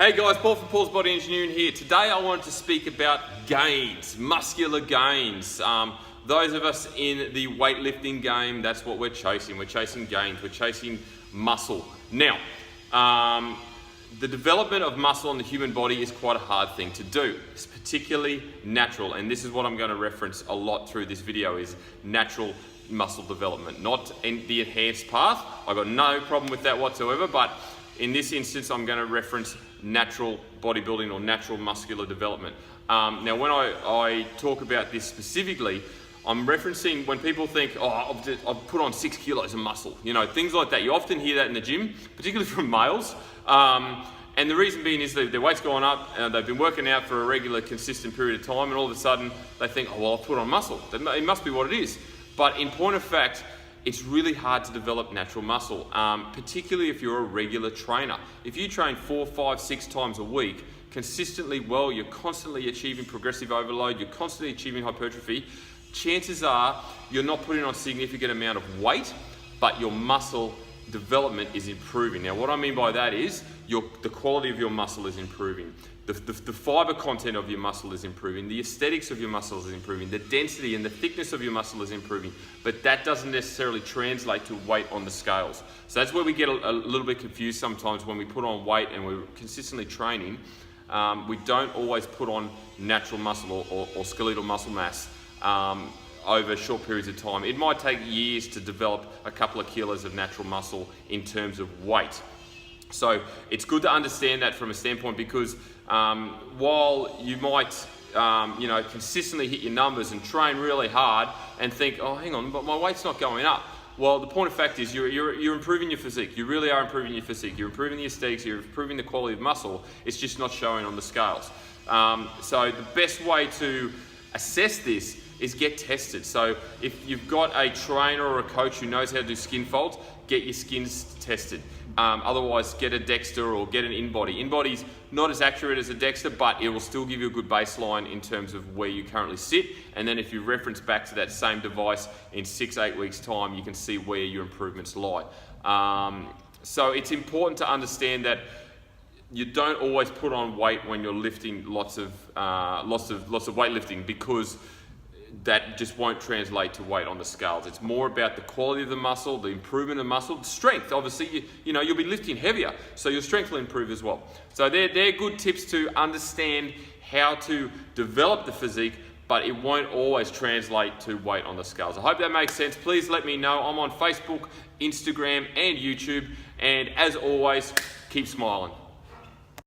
Hey guys, Paul from Paul's Body Engineering here. Today I wanted to speak about gains, muscular gains. Those of us in the weightlifting game, that's what we're chasing. We're chasing gains, we're chasing muscle. Now, the development of muscle in the human body is quite a hard thing to do. It's particularly natural, and this is what I'm going to reference a lot through this video, is natural muscle development, not in the enhanced path. I've got no problem with that whatsoever, but in this instance, I'm going to reference natural bodybuilding or natural muscular development. Now, when I talk about this specifically, I'm referencing when people think, oh, I've put on 6 kilos of muscle, you know, things like that. You often hear that in the gym, particularly from males. And the reason being is that their weight's gone up, and they've been working out for a regular, consistent period of time, and all of a sudden they think, oh, well, I've put on muscle. It must be what it is. But in point of fact, it's really hard to develop natural muscle, particularly if you're a regular trainer. If you train 4, 5, 6 times a week, consistently well, you're constantly achieving progressive overload, you're constantly achieving hypertrophy, chances are you're not putting on a significant amount of weight, but your muscle development is improving. Now, what I mean by that is the quality of your muscle is improving. The fiber content of your muscle is improving, the aesthetics of your muscle is improving, the density and the thickness of your muscle is improving, but that doesn't necessarily translate to weight on the scales. So that's where we get a little bit confused sometimes when we put on weight and we're consistently training. We don't always put on natural muscle or skeletal muscle mass over short periods of time. It might take years to develop a couple of kilos of natural muscle in terms of weight. So it's good to understand that from a standpoint, because while you might consistently hit your numbers and train really hard and think, oh, hang on, but my weight's not going up. Well, the point of fact is you're improving your physique. You really are improving your physique. You're improving the aesthetics. You're improving the quality of muscle. It's just not showing on the scales. So the best way to assess this is get tested. So if you've got a trainer or a coach who knows how to do skin folds, get your skins tested. Otherwise, get a Dexter or get an InBody. InBody's not as accurate as a Dexter, but it will still give you a good baseline in terms of where you currently sit. And then if you reference back to that same device in 6-8 weeks' time, you can see where your improvements lie. So it's important to understand that you don't always put on weight when you're lifting lots of weightlifting, because that just won't translate to weight on the scales. It's more about the quality of the muscle, the improvement of muscle, the strength. Obviously, you'll be lifting heavier, so your strength will improve as well. So they're good tips to understand how to develop the physique, but it won't always translate to weight on the scales. I hope that makes sense. Please let me know. I'm on Facebook, Instagram, and YouTube. And as always, keep smiling.